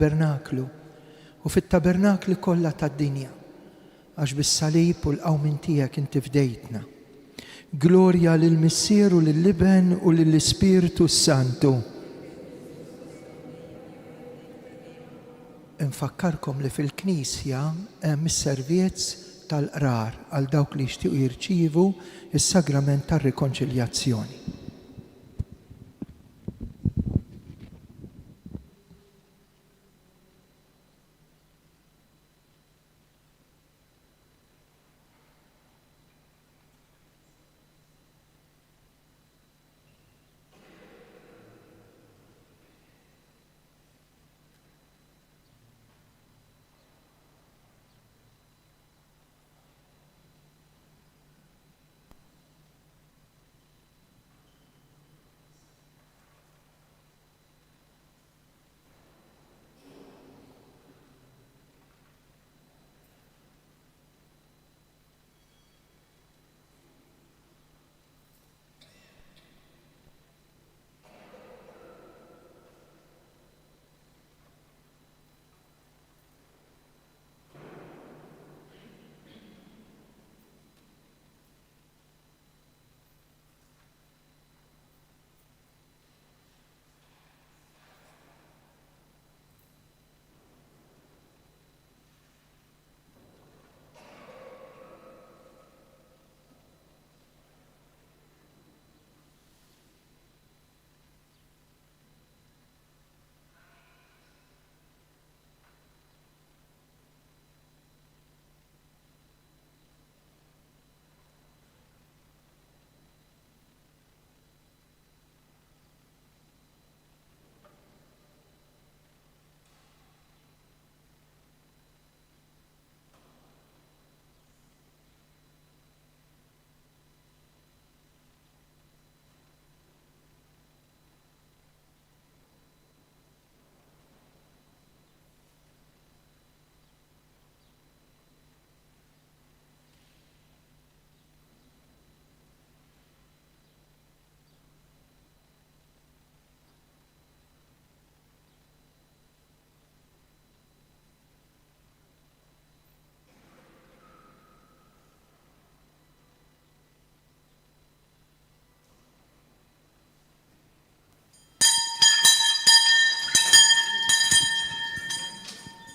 tabernaklu u fit-tabernakli kollha tad-dinja għax bis-salib u l-qawmin tiegħek inti fdejtna. Glorja lill-Missier u lill-Iben u lill-Ispiritu Santu. Infakkarkom li fil-Knisja hemm is-servizz tal-qrar għal dawk li jixtiequ jirċievu is-sagrament tar-rikonċiljazzjoni.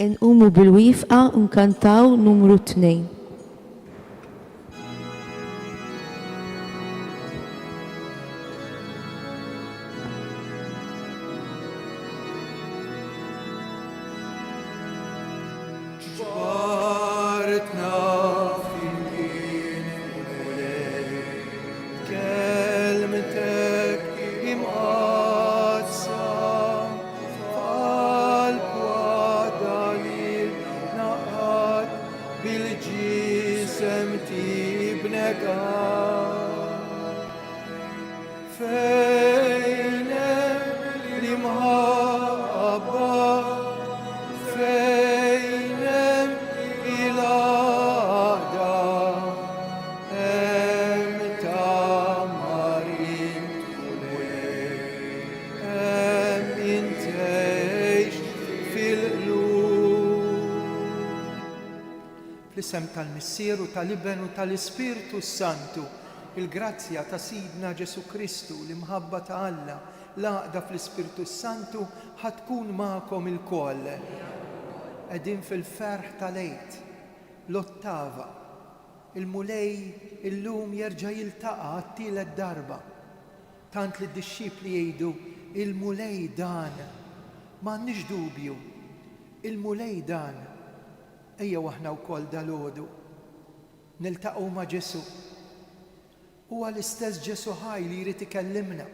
Inqumu bil-wifqa nkantaw numru 2. Fl-isem tal-Missier u tal-Iben u tal-Ispiritu Santu, il-grazzja ta' Sidna Ġesu Kristu li mħabba ta' Alla l-għaqda fl-Ispiritu Santu ħatkun magħkom il-koll. Qegħdin fil-ferħ tal-Għid, l-ottava. Il-mulej illum jerġa' jiltaqa' għat-tielet darba. Tant li d-dixxipli jgħidu il-mulej dan, m'għandniex dubju, il-mulej dan. Ejja waħna wkoll dalgħodu niltaqgħu ma' Ġesu. Huwa l-istess Ġesu ħaj li jrid ikellimna.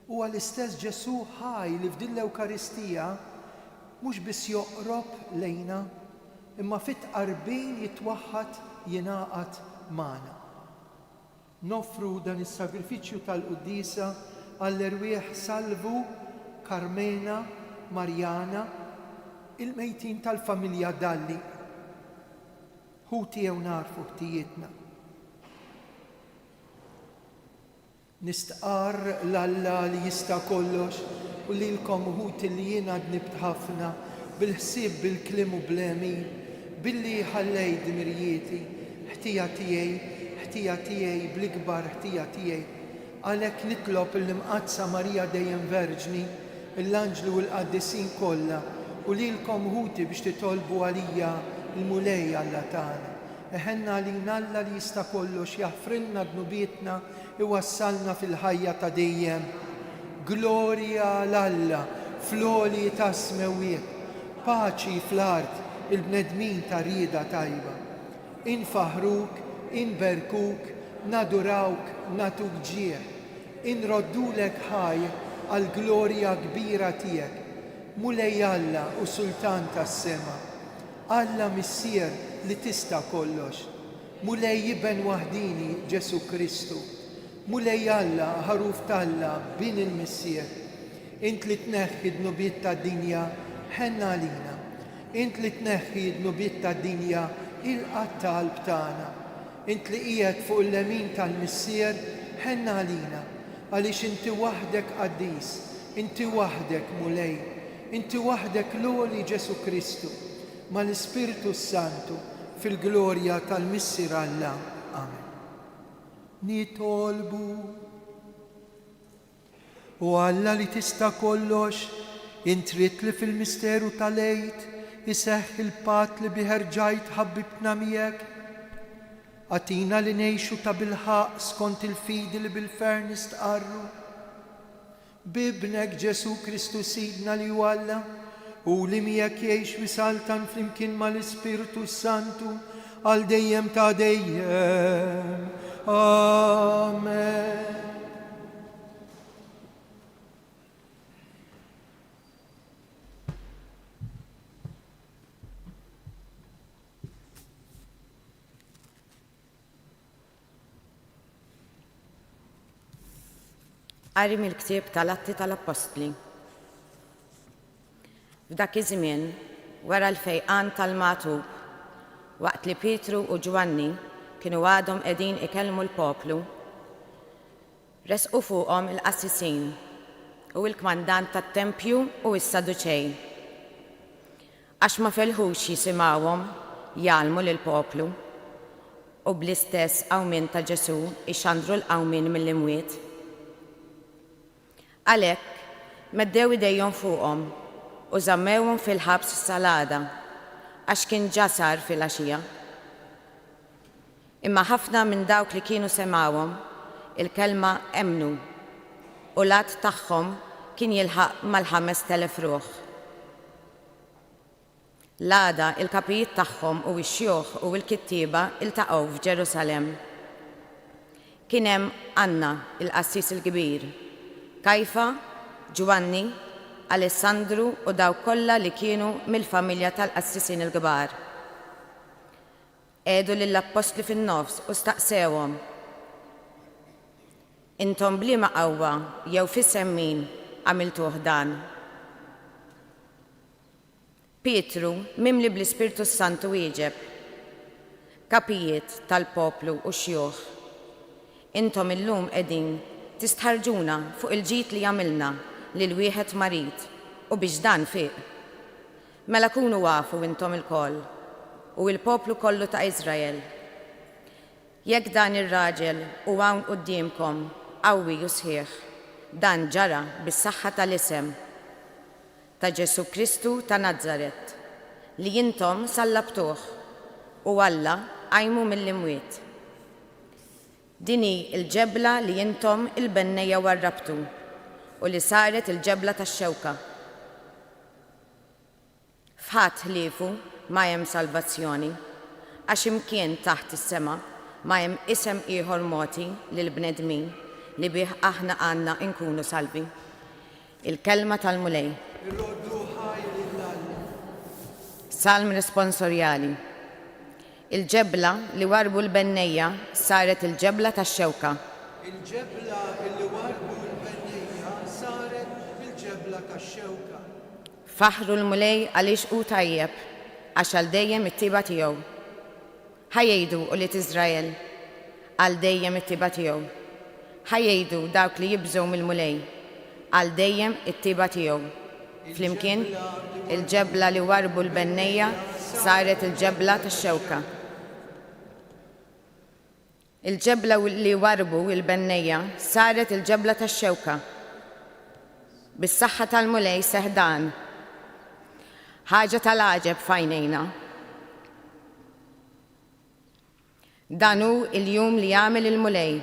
Huwa l-istess Ġesu ħaj li f'din l-Ewkaristija mhux biss joqrob lejna, imma fit-qarbin jitwaħħad jingħaqad magħna. Nofru dan is-sagrifiċċju tal-Qudiesa għall-irwieħ Salvu, Carmena, Marjana, il-mejtin tal-familja Dalli. Ħuti jew narfu ħtijietna. Nistqar l-Alla li jista' kollox u li l-kom uħut li jiena dnibt ħafna bil-ħsieb bil-klim u bl-emin, billi ħallej dmirjieti, ħtija tiegħi bl-ikbar ħtija tiegħi. Għalhekk nitlob il-imqazza Marija dejjem Verġni, l-anġlu u l-qaddisin kollha, u li l-kom uħuti biex titolbu għalija l-mulej Alla tagħna. Eħenna għalina Alla li jista' kollox jaħfrilna dnubietna iwassalna fil-ħajja ta' dejjem. Glorja l-Alla fl-għoli ta' smewiet, paċi fl-art il-bnedmin ta' rieda tajba. Infaħruk, inberkuk, nadurawk, natuk ġieħ, inroddulek ħaj għal-glorja kbira tiegħek. Mulej Alla u Sultan tas-sema, Alla missier li tista' kollox, mulej jiben waħdini Ġesu Kristu, mulej Alla ħaruf talla bin il-missier. Int li tneħħi d-nubiet tad-dinja ħenna għalina, int li tneħħi d-nubiet tad-dinja il-qalb tagħna, int li qiegħed fuq il-lemin tal-missier ħenna għalina, għaliex inti waħdek qaddis, inti waħdek mulej, inti waħdek l-għoli Ġesu Kristu, mal-Ispiritu Santu fil-glorja tal-missier Alla. Amen. Nitolbu u Alla li tista' kollox, intrit li fil-misteru tal-Eid iseħħ il-pat li biħerġajt ħabbibna miegħek. Għatina li ngħixu ta' bil-ħaq skont il-fidi li bil-fern nistqarru. Bibnek Ġesu Kristu Sidna li hu Alla, u li miegħek jgħix wisaltan flimkien mal-Ispiritu Santu għal dejjem ta' dejjem. Amen. Qari mill-ktieb tal-Atti tal-Apostli. F'dak iż-żmien, wara l-fejqan tal-magħtub, waqt li Pietru u Ġwanni kienu għadhom qegħdin ikellmu l-poplu, resqu fuqhom il-qassisin u l-kmandant tat-Tempju u s-Saduċej. Għax ma felħux jisimgħuhom jgħallmu lill-poplu u bl-istess qawmien ta' Ġesu ixxandru l-qawmien mill-imwiet. Għalhekk meddew idejhom fuqhom u żammewhom fil-ħabs salada għax kien ġasar fil-għaxija. Imma ħafna minn dawk li kienu semgħuhom il-kelma emnu u l-att tagħhom kien jilħaq mal-5,000 ruħ. L-għada il-kapijiet tagħhom u x-xjuħ u l-kittieba iltaqgħu f'Ġerusalemm. Kien hemm Anna il-qassis il-kbir, Kajfa, Ġwanni, Alessandru u daw kollha li kienu mill-familja tal-qassisin il-kbar. Għedu lill-apostli fin-nofs u staqsewhom: Intom bliema qawwa jew f'isem min għamiltuh dan? Pietru mimli bl-Ispiritu Santu wieġeb: Kapijiet tal-poplu u xjuħ, intom illum qegħdin tistħarġuna fuq il-ġid li għamilna lil wieħed marid u biex dan fiq. Mela kunu wafu intom il-koll u il-poplu kollu ta' Iżrael. Jekk dan ir-raġel u hawn qudiemkom qawwi u sħiħ, dan ġara bis-saħħa tal-isem ta' Ġesu Kristu ta' Nażaret li intom sallabtuh u Alla qajmu mill-imwiet. Dini il-ġebla li intom il-bennejja warrabtu u li saret il-ġebla tax-xewka. F'ħadd ħliefu ma hemm salvazzjoni, għax imkien taħt is-sema ma hemm isem ieħor mogħti lill-bnedmin li bih aħna għandna nkunu salvi. Il-kelma tal-mulej. Salm responsorjali. Il-ġebla li warbu l-bennejja saret il-ġebla tax-xewka. Il-ġebla li warbu l-bennejja saret il-ġebla tax-xewka. Faħru l-mulej għaliex hu tajjeb għax għal dejjem it-tiba tiegħu. Ħajjgħidu ulied Iżrael għal dejjem it-tiba tiegħu. Ħajjgħidu dawk li jibżgħu mill-mulej għal dejjem it-tiba tiegħu. Flimkien il-ġebla li warbu l-bennejja saret il-ġebla tax-xewka. Il-ġebla li warbu l-bennejja saret il-ġebla tax-xewka. Bis-saħħa tal-mulej seħdan. Ħaġa tal-għaġeb f'għajnejna. Dan hu il-jum li jagħmel il-mulej,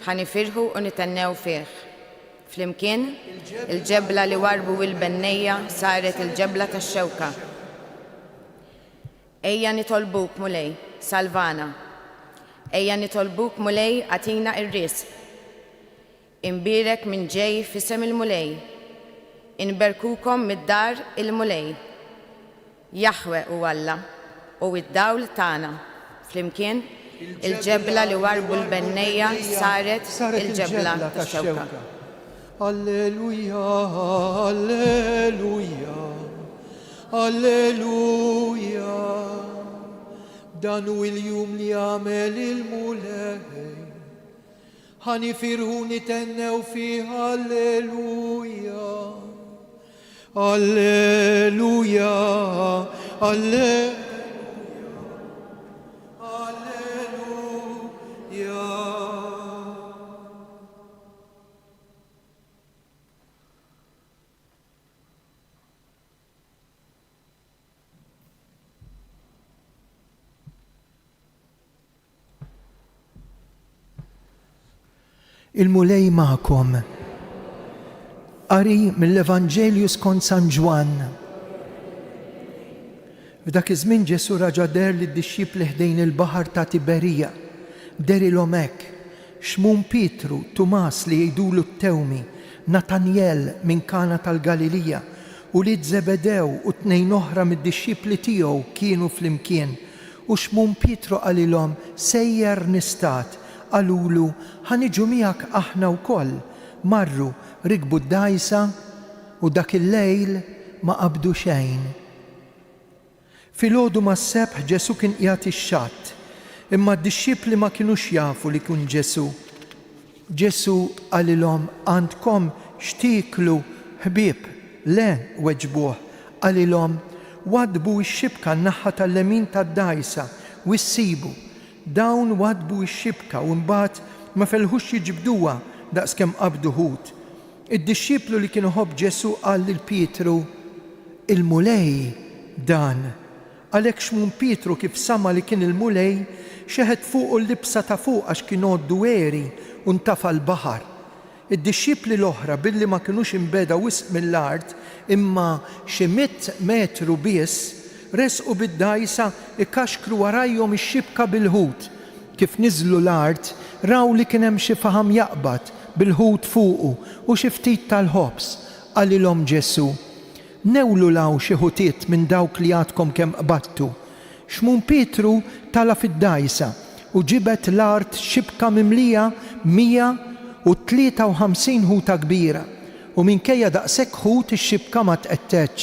ħanifirħu u nitennew fih. Flimkien il-ġebla li warbu l-bennejja saret il-ġebla tax-xewka. Ejja nitolbuk mulej, salvana. Ejja nitolbuk mulej għatina ir-risq. Imbirek minn ġej f'isem il-mulej. Inberkukom mid-dar il-mulej. Jahwe u Alla u id-dawl tagħna. Flimkien il-ġebla li warbu l-bennejja saret il-ġebla tax-xewka. Alleluja, alleluja, alleluja. Dan hu il-jum li għamel il-mulej. Ħanifirħu nitennew fih alleluja. Alleluja, alleluja. Il-mulej ma'kom. Qari mill-Evanġelju skont San Ġwan. F'dak iż-żmien Ġesu raġa der lid-dixxipli ħdejn il-baħar ta' Tiberija. Derilhom hekk, Xmun Pietru, Tumas li jgħidulu t-Tewmi, Natanjel minn Kana tal-Galilija u Lid Zebedew u tnejn oħra mid-dixxipli tiegħu kienu flimkien. U Xmun Pietru qalilhom sejjer nistat. Qalulu ħaniġu miegħek aħna wkoll. Marru rikbu d-dajsa u dak il-lejl ma qabdu xejn. Filgħodu mas-sebħ Ġesu kien qiegħed ix-xatt, imma d-dixxipli ma kinux jafu li kien Ġesu. Ġesu qalilhom għandkom x'tieklu ħbieb, le weġbuh. Qalilhom wadbu x-xibka n-naħa tal-lemin tad-dajsa u ssibu. Dawn wadbu x-xibka u mbagħad ma felħux jiġbduha daqskemm qabdu ħut. Id-dixxiplu li kienu ħobb Ġesu qal lil Pietru, il-mulej dan. Għalhekk Xmun Pietru kif sama li kien il-mulej xeħed fuq l-libsa ta' fuq għax kien għoddu eri u ntafa l-baħar. Id-dixxipli l-oħra billi ma kinux imbeda wisq mill-art imma xi 100 metru biss resqu bid-dajsa ikaxkru warajhom ix-xibka bil-ħut. Kif niżlu l-art raw li kien hemm xi faħam jaqbad bil-ħut fuqu u xi ftit tal-ħobs. Qalilhom Ġesu, newlu law xi ħutiet minn dawk li għadkom kemm qbadtu. Xmun Pietru tala fid-dajsa u ġibet l-art xibka mimlija 153 ħuta kbira u minkejja daqshekk ħut ix-xibka ma tqettetx.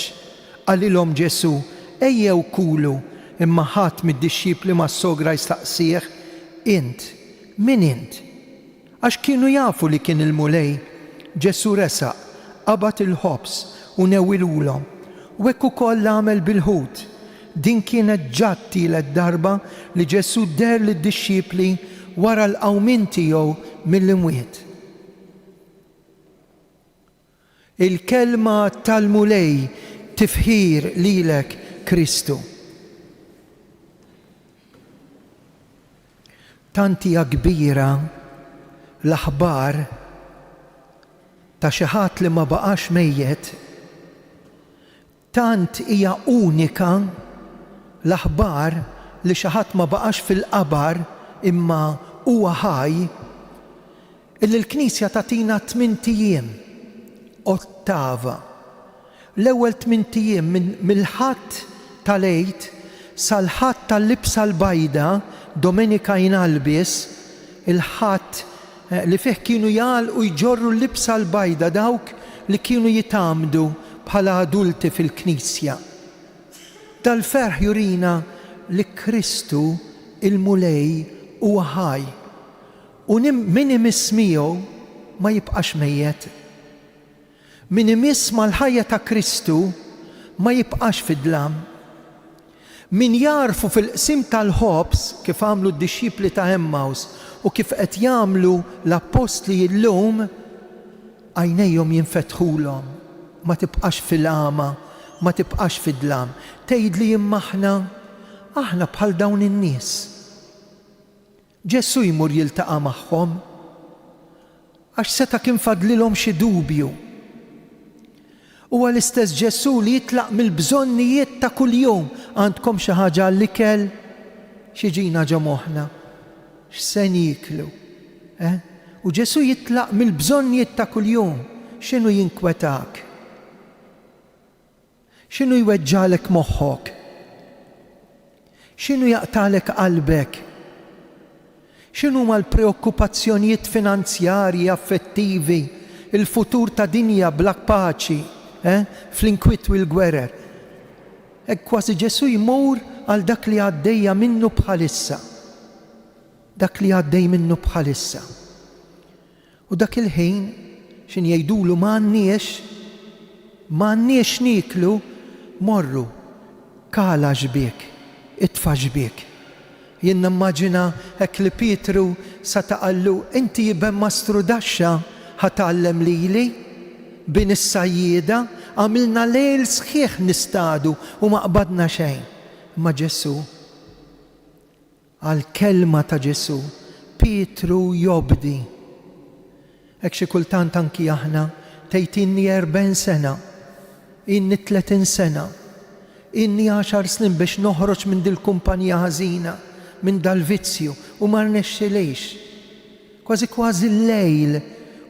Qalilhom Ġesu, ejjew kulu, imma ħadd mid-dixxipli mas-sogra jistaqsih, int, min int? Għax kienu jafu li kien il-mulej. Ġesu resaq, qabad il-ħobs u newwilulhom. U hekk ukoll għamel bil-ħut. Din kienet ġatt tielet darba li Ġesu der lid-dixxipli wara l-qawmin tiegħu mill-imwiet. Il-kelma tal-mulej tifħir lilek Kristu. Tant hija kbira l-aħbar ta' xi ħadd li ma baqax mejjed, tant hija unika l-aħbar li xi ħadd ma baqax fil-qabar imma huwa ħaj, illi l-Knisja tagħtina 8 ijiem, ottava. L-ewwel 8 ijiem mill-ħadd tal-għid sal-ħadd tal-libsa l-bajda, Domenika jinalbis, il-ħadd li fih kienu jgħalqu jġorru l-libsa l-bajda dawk li kienu jitamdu bħala adulti fil-Knisja. Dal-ferħ jurina li Kristu il-mulej huwa ħaj u min imiss miegħu ma jibqax mejjed. min imiss mal-ħajja ta' Kristu ma jibqax fid-dlam. Min jarfu fil-qsim tal-ħobs kif għamlu d-disċipli ta' Emmaus u kif qed jagħmlu l-apostli llum, għajnejhom jinfetħulhom, ma tibqax fil-għama, ma tibqax fid-dlam. Tgħidli imma aħna bħal dawn in-nies. Ġesu jmur jiltaqa' magħhom għax seta' kien fadlilhom xi dubju. Huwa l-istess Ġesu li jitlaq mill-bżonnijiet ta' kuljum. Għandkom xi ħaġa għall-ikel? Xi ġina ġa moħħna? X'se niklu? U Ġesu jitlaq mill-bżonnijiet ta' kuljum. X'inhu jinkwetak? X'inhu jweġġalek moħħok? X'inhu jaqtalek qalbek? X'inhuma l-preokkupazzjonijiet finanzjarji, affettivi, il-futur ta' dinja bla paċi, fl-inkwiet u l-gwerer? Kważi Ġesu jmur għal dak li għaddejja minnu bħalissa. Dak li għaddej minnu bħalissa. U dak il-ħin xin jgħidulu m'għandniex niklu, morru, kala ġbiek, itfa' ġbiek. Jien nimmaġina hekk li Pietru sa taqallu, inti jibben mastru daxxa ħatgħallem lili bin is-sajjieda, għamilna lejl sħiħ nistadu u ma qbadna xejn. Ma Ġesu, għall-kelma ta' Ġesu, Pietru jobdi. Hekk xi kultant anki aħna tgħid inni 40 sena, inni 30 sena, inni 10 snin biex noħroġ minn dil-kumpanija ħażina, minn dal-vizzju u ma rnexxilejx. Kważi l-lejl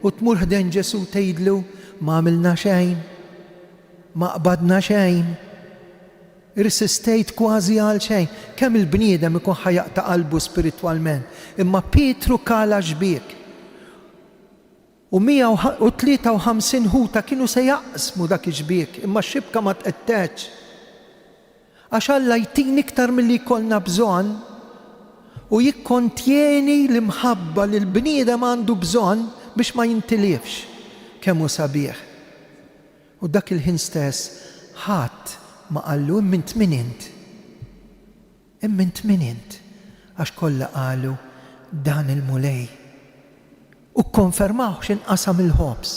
u tmur ħdejn Ġesu tgħidlu ma għamilna xejn, ma qbadna xejn, irsistejt kważi għal xejn. Kemm il-bniedem ikun ħajaqta' qalbu spiritwalment, imma Pietru kala ġbiek. U 153 ħuta kienu se jaqsmu dak iġbiek, imma x-xibka ma tqettex. Għax Alla jtini iktar milli jkollna bżonn u jikkontjeni l-imħabba li l-bniedem għandu bżonn biex ma jintilifx kemm hu sabiħ. U dak il-ħin stess ħadd ma qallu immint min int, għax kollha qalu dan il-mulej. U konfermaw x'inqasam il-ħobs.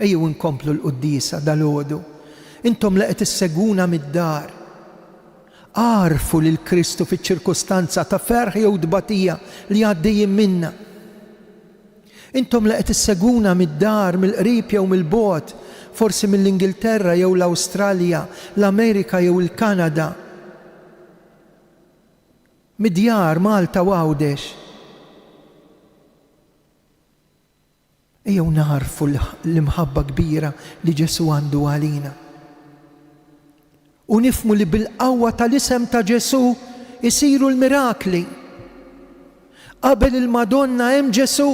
Ejjew inkomplu l-qudiesa dal-għodu. Intom li qed isseguna mid-dar. Għarfu lil Kristu fiċ-ċirkustanza ta' ferħ jew dbatija li għaddejjin minna. Intom li qed isseguna mid-dar, mill-qrib jew mill-bogħod, forsi mill-Ingilterra jew l-Awstralja, l-Amerika jew il-Kanada. Mid-djar Malta u Għawdex. Ejjew narfu l-imħabba kbira li Ġesu għandu għalina. U nifmu li bil-qawwa tal-isem ta' Ġesu isiru l-mirakli. Qabel il-Madonna hemm Ġesu,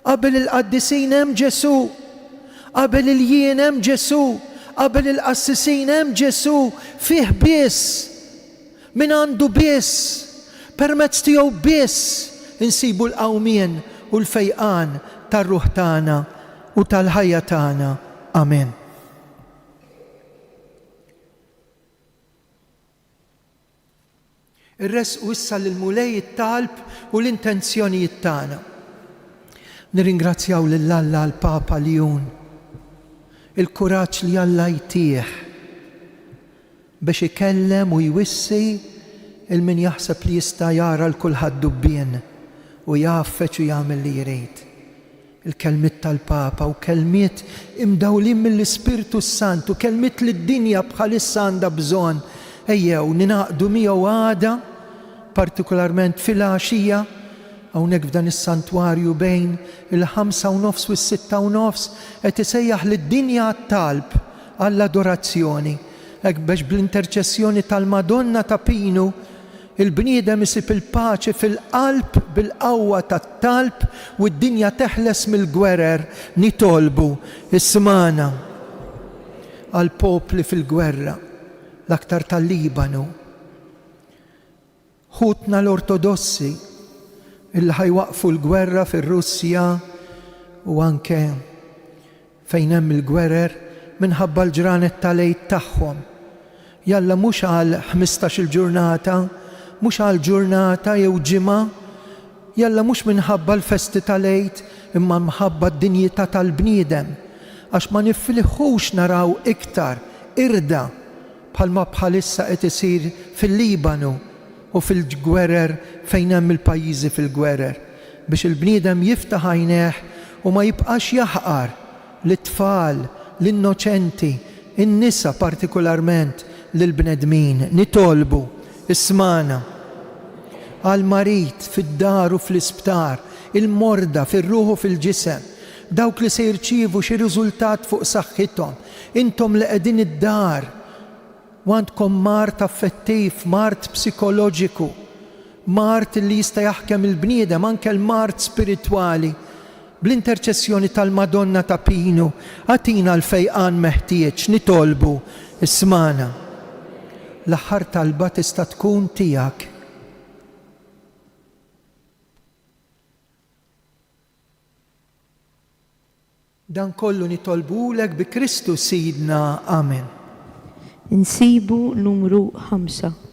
qabel il-qaddisin hemm Ġesu, qabel il-jien hemm Ġesu, qabel il-qassisin hemm Ġesu, fih biss, min għandu biss, permezz tiegħu biss insibu l-qawmien u l-fejqan tar-ruħ tagħna u tal-ħajja tagħna. Amen. Ir-resqu issa lill-mulej it-talb u l-intenzjonijiet tagħna. Nirringrazzjaw lil Alla l-Papa Leon, il-kuraġġ li Alla jtih biex ikellem u jwissi il-min jaħseb li jista' jara l-kulħadd dubbien u jaffeċ u jagħmel li jrid. Il-kelmiet tal-Papa u kelmiet imdawlin mill-Ispirtu Sant u kelmiet li d-dinja bħalissa għandha bżonn. Ejjew ninaqdu miegħu għada, partikolarment fil-għaxija, hawnhekk f'dan is-santwarju bejn il-5:30 u s-6:30 qed isejjaħ lid-dinja għat-talb għall-adorazzjoni. Hekk biex bl-interċessjoni tal-Madonna ta' Pinu il-bniedem isib il-paċi fil-qalb bil-qawwa tat-talb u d-dinja teħles mill-gwerer nitolbu ismana għal popli fil-gwerra l-aktar tal-Libanu. Ħutna l-Ortodossi illi ħajwaqfu l-gwerra fir-Russja u anke fejn hemm il-gwerer minħabba l-ġranet tal-għid tagħhom. Jalla mhux għal 15 ġurnata, mhux għal ġurnata jew ġimgħa, jalla mhux minħabba l-festi tal-għid imma minħabba d-dinjità tal-bniedem, għax ma nifilħux naraw iktar irda bħalma bħalissa qed isir fil-Libanu u fil-gwerer fejn hemm il-pajjiżi fil-gwerer, biex il-bniedem jiftaħ għajnejh u ma jibqax jaħqar l-tfal, l-innoċenti, in-nisa partikolarment lill-bnedmin. Nitolbu ismana għal marit fid-dar u fl-isptar, il-morda fir-ruħ u fil-ġisem, dawk li se jirċievu xi riżultat fuq saħħithom, intom li qegħdin id-dar u għandkom mart affettiv, mart psikoloġiku, mart li jista' jaħkem il-bniedem, anke l-mart spiritwali, bl-interċessjoni tal-Madonna ta' Pinu, għatina l-fejqan meħtieġ. Nitolbu ismana l-aħħar talba tista' tkun tiegħek. Dan kollu nitolbulek bi Kristu Sidna. Amen. Insibu numru 5.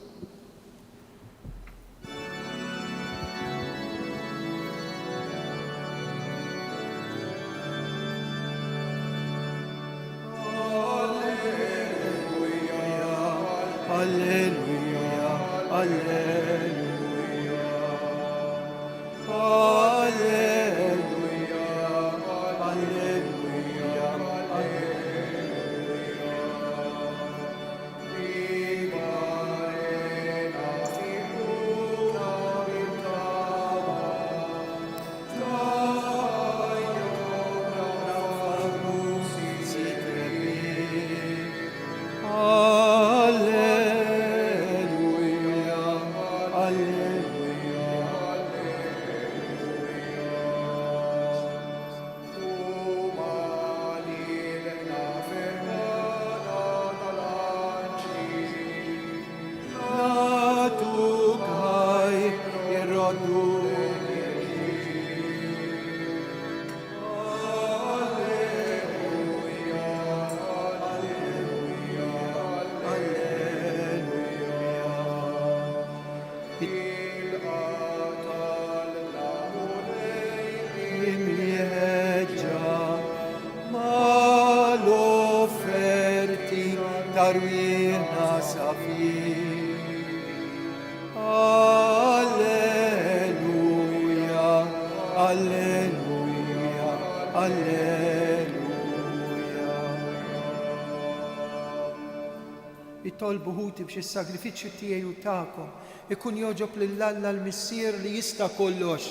Tolbu ħuti biex is-sagrifiċċju tiegħi u tagħkom ikun joġob lill-Alla l-Missier li jista' kollox.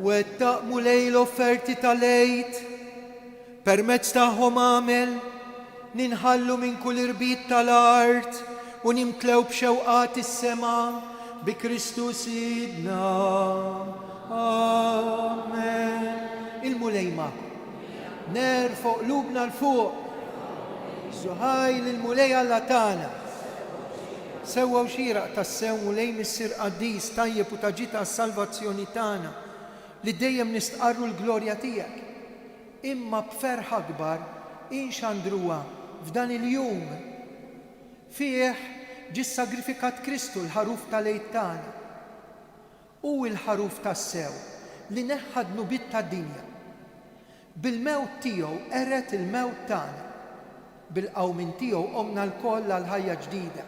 Wettaqmu lej l-offerti tal-għid, permezz tagħhom għamel ninħallu minn kull irbit tal-art u nimtlew b'xewqat is-sema bi Kristu Sidna. Amen. Il-mulej ma'kom. Nerfo qlubna l-fuq. Zuħajl il-mulej Alla tagħna. Sewwa xieraq tas-sew mulej missier qaddis tajjeb u taġita għas-salvazzjoni tagħna li dejjem nistqarru l-glorja tiegħek. Imma b'ferħa kbar inxandruha f'dan il-jum fih ġie sagrifikat Kristu l-ħaruf tal-għid tagħna. U l-ħaruf tas-sew li neħħadnu bit tad-dinja. Bil-mewt tiegħu eret il-mewt tagħna. Bil-qawmin tiegħu qomna l-koll għal ħajja ġdida.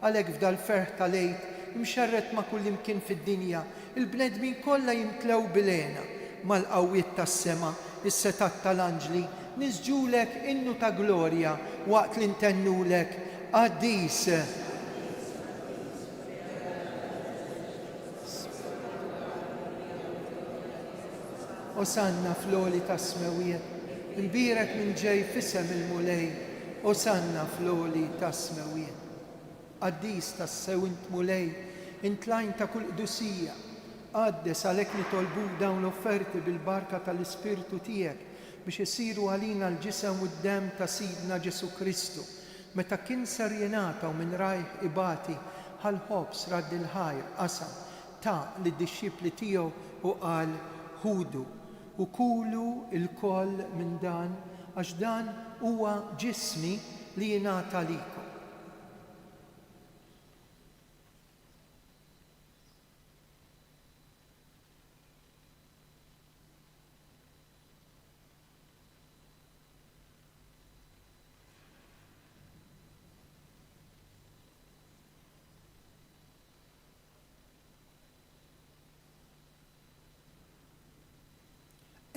Għalhekk f'dal ferħ tal-għid imxerret ma' kull imkien fid-dinja, il-bnedmin kollha jimtlew bil-għena mal-qawwiet tas-sema, is-setat tal-anġli, nisġulek innu ta' glorja waqt li ntennulek qaddis. Osanna fl-oli ta' smewiet, imbirek minn ġej fisem il-mulej, osanna fl-oli ta' smewiet. Qaddis ta' sewint mulej, intlajn ta' kull qdusija, għaddes għalek li tolbu dawn l-offerti bil-barka tal-Ispirtu tiegħek biex isiru għalina l-ġisem u d-dem ta' Sidna Ġesu Kristu, meta kien ser jenata u minn rajh ibati ħal-ħobs radd il-ħajr qasam ta' lid-dixxipli tiegħu u qal ħudu u kulu il-koll minn dan għax dan huwa ġismi li jingħata likom.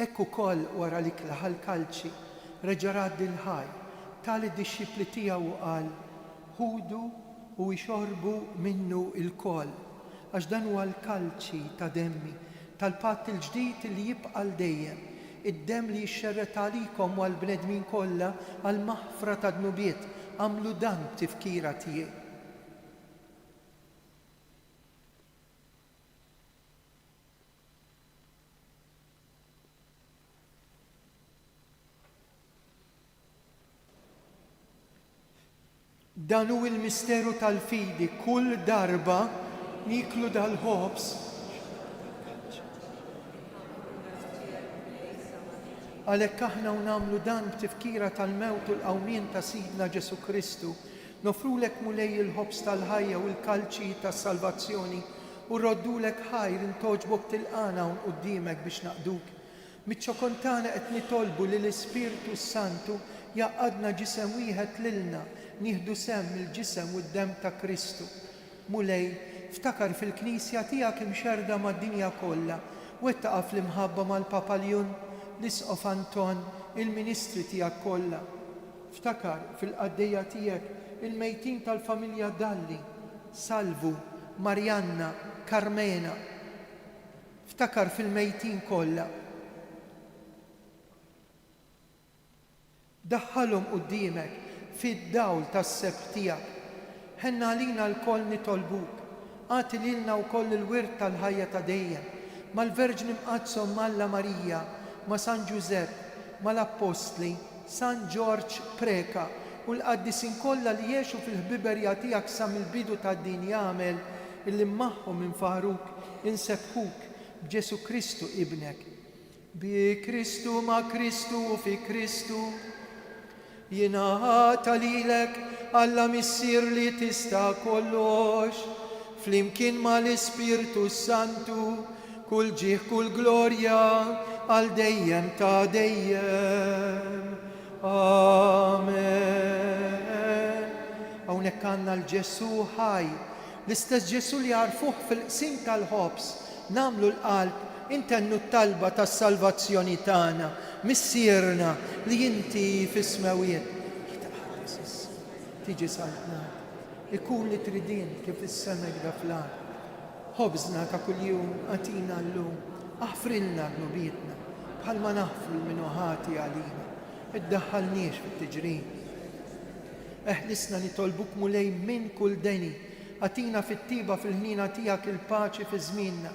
Ekku koll wara li klaħal kalċi reġa' raddi l-ħaj tali d-dixxipli tiegħu qal ħudu u jxorbu minnu il-koll għax dan huwa l-kalċi ta' demmi tal-patt il-ġdid li jibqa' dejjem id-demm li jixxerret għalikom u għall-bnedmin kollha għal maħfra ta' dnubiet għamlu dan tifkira tiegħi. Dan hu l-misteru tal-fidi, kull darba niklu dal-ħobs għalhekk aħna nagħmlu dan b'tifkira tal-mewt u l-qawmien ta' Sidna Ġesu Kristu, nofrulek mulej il-ħobs tal-ħajja u l-kalċi tas-salvazzjoni u rroddulek ħajr intoġbok tilqana hawn quddiemek biex naqduk. Miċ-ċokontana qed nitolbu li l-Ispiritu Santu jaqadna ġisem wieħed lilna nieħdu sem il-ġisem u d-demm ta' Kristu. Mulej, ftakar fil-Knisja tiegħek imxerda mad-dinja kollha u ettaqa' fl-imħabba mal-Papa Leon, l-Isqof Anton, il-Ministri tiegħek kollha. Ftakar fil-qaddejja tiegħek il-mejtin tal-familja Dalli, Salvu, Marjanna, Carmena. Ftakar fil-mejtin kollha. Daħħalhom quddiemek fid-dawl tas-seb tiegħek. Ħenna għalina l-koll nitolbuk. Għati lilna wkoll il-wirt tal-ħajja ta' dejjem, mal-Verġni Mqazzom Malla Marija, ma' San Giuseppe, mal-Apostli, San George Preka u l-qaddisin kollha li jgħixu fil-ħbiberja tiegħek sa mill-bidu tad-din jagħmel illi magħhom infaħruk insebħuk b'Ġesu Kristu ibnek. Bi Kristu ma' Kristu u fi Kristu jingħata lilek Alla missier li tista' kollox flimkien mal-Ispirtu Santu kull ġieħ kull glorja għal dejjem ta' dejjem. Amen. Hawnhekk għandna l-Ġesu ħaj, l-istess Ġesu li għarfuh fil-qsim tal-ħobs, nagħmlu l-qalb intennu t-talba tas-salvazzjoni tagħna, missierna li inti fis-smawiet. Tiġi saltna, ikun li tridin kif is-semek da fl-art. Ħobżna ta' kuljum għatina llum, aħfrilna dnubietna bħalma naħfru l-minuħati għalina, iddaħħalniex fit-tiġrin. Eħlisna nitolbuk mulej minn kull deni, għatina fit-tiba fil-ħnina tiegħek il-paċi fi żmienna.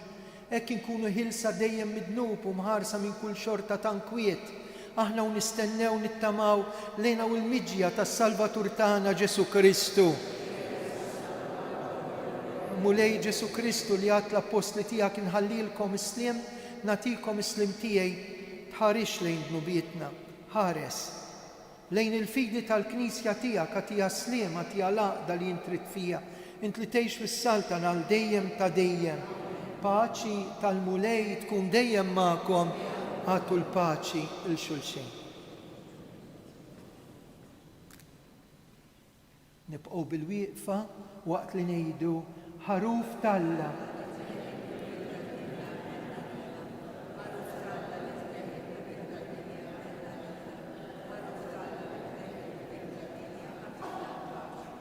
Hekk inkunu ħilsa dejjem midnub u mħarsa minn kull xorta ta' nkwiet. Aħna u nistennew nittamaw lejna u l-miġja tas-Salvatur tagħna Ġesu Kristu. Mulej Ġesu Kristu li għat l-apostli tiegħek inħallilkom isliem, natikom islim tiegħi tħarix lejn dnubietna, ħares. Lejn il-fidi tal-Knisja tiegħek għatija sliem, għatija laqda li intrid fija, int li tgħix fis-saltan għal dejjem ta' dejjem. Paċi tal-mulej tkun dejjem magħkom, għatu l-paċi l-xulxin. Nibqgħu bil-wieqfa waqt li ngħidu ħaruf talla.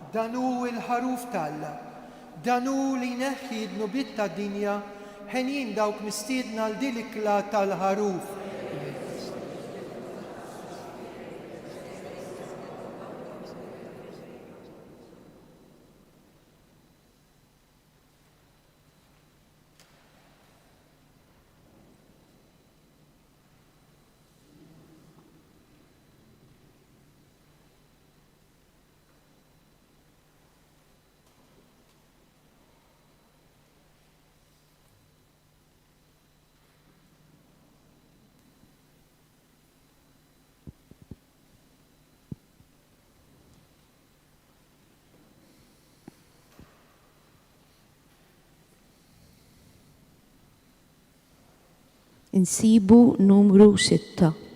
Danu il-ħaruf talla, danu li neħħi d-nubiet tad-dinja ħenjin dawk mistiedna l-dilikla tal-ħaruf. insibu numru 6.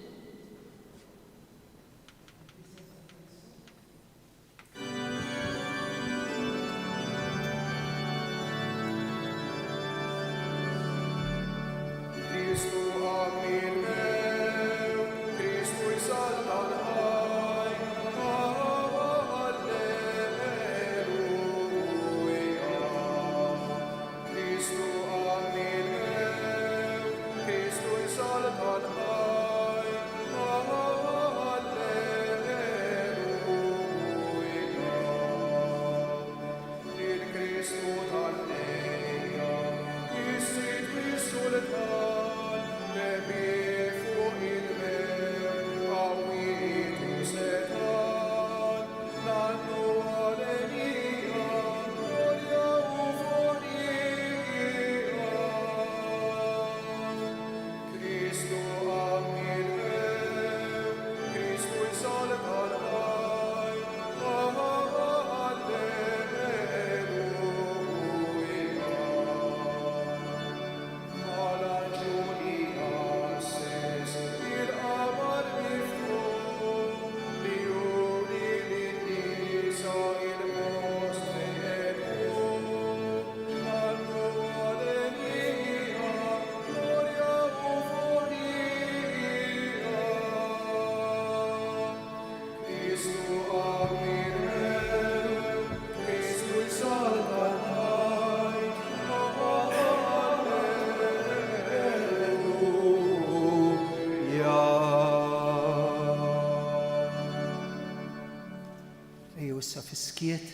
Issa fiskiet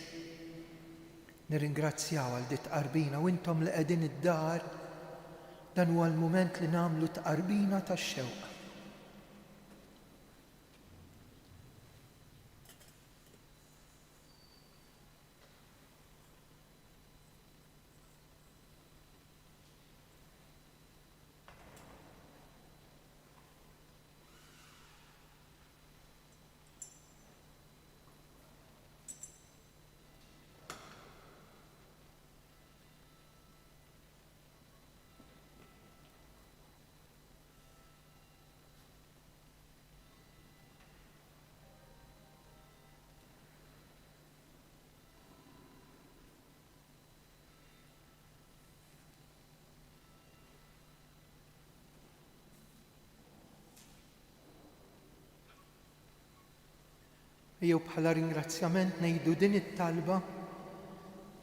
nirringrazzjaw għal dit tqarbina u intom li qegħdin id-dar dan huwa l-mument li nagħmlu tqarbina tax-xewq. Jew bħala ringrazzjament ngħidu din it-talba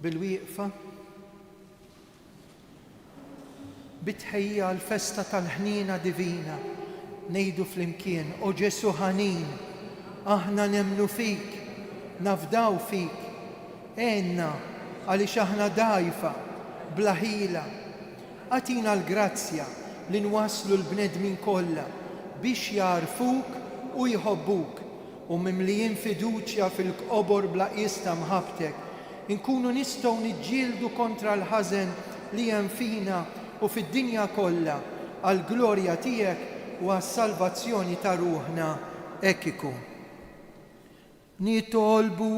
bil-wieqfa bitħejja għall-festa tal-ħnina divina ngħidu flimkien o Ġesu ħanin aħna nemmnu fik, nafdaw fik, għenna għaliex aħna dgħajfa bla ħila. Għatina l-grazzja li nwasslu l-bnedmin kollha biex jarfuk u jħobbuk u mimlijin fiduċja fil-qobor bla qista mħabtek inkunu nistgħu niġġieldu kontra l-ħażen li hemm fina u fid-dinja kollha għall glorja tiegħek u għas-salvazzjoni ta' ruħna hekk ikun. Nitolbu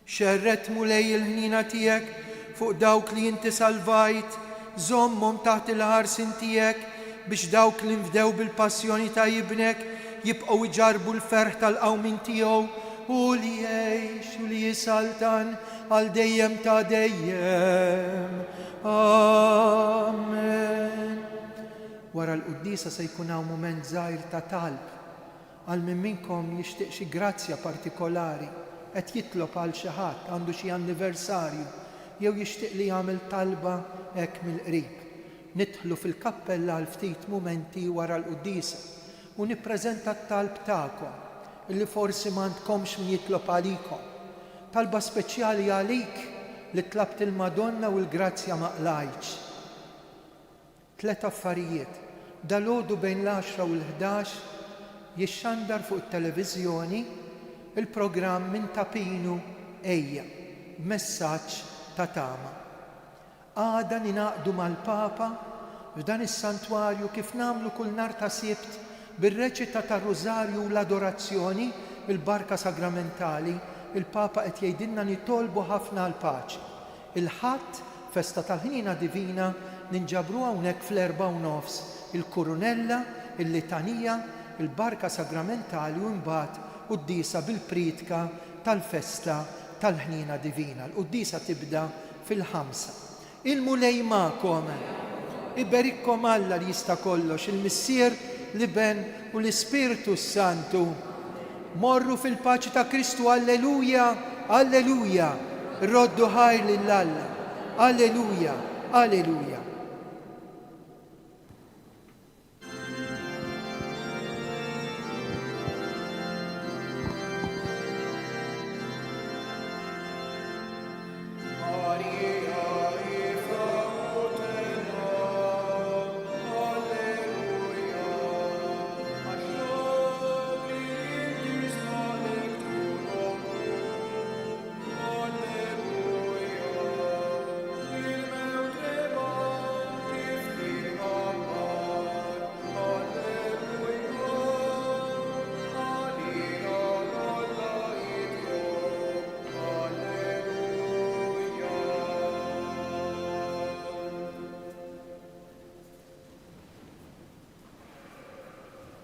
xerretmu lej il-ħnina tiegħek fuq dawk li inti salvajt, żommhom taħt il-ħarsin tiegħek biex dawk li nfdew bil-passjoni ta' ibnek jibqgħu iġarbu l-ferħ tal-qawmin tiegħu u li jgħix u li jisaltan għal dejjem ta' dejjem. Amen. Wara l-qudiesa se jkun hawn mument żgħir ta' talb għal min minnkom jixtieq xi grazzja partikolari qed jitlob għal xi ħadd għandu xi anniversarju jew jixtieq li jagħmel talba hekk mill-qrib. Nidħlu fil-kappella għal ftit mumenti wara l-qudiesa u nippreżenta t-talb tagħkom illi forsi m'għandkomx min jitlob għalikom. Talba speċjali għalik li tlabt il-Madonna u l-grazzja ma qlajtx. 3 affarijiet. Dalgħodu bejn l-10 u l-11 jixxandar fuq it-televiżjoni il-programm Min Tapinu Ejja, messaġġ ta' tama. Għada ninaqdu mal-Papa f'dan is-santwarju kif nagħmlu kull nhar ta' Sibt bir-reċita tar-Rużarju u l-adorazzjoni, il-barka sagramentali, il-Papa qed jgħidilna nitolbu ħafna l-paċi. Il-Ħadd, festa tal-ħnina divina, ninġabru hawnhekk fl-4:30 il-kurunella, il-litanija, il-barka sagramentali u mbagħad qudiesa bil-pritka tal-festa tal-ħnina divina. L-qudiesa tibda fil-5. Il-mulej ma'kom. Iberikkom Alla li jista' kollox, il-Missier, l-Iben u l-Ispirtu Santu. Morru fil-paċi ta' Kristu, alleluja, alleluja. Roddu ħajr lill-Alla. Alleluja, alleluja.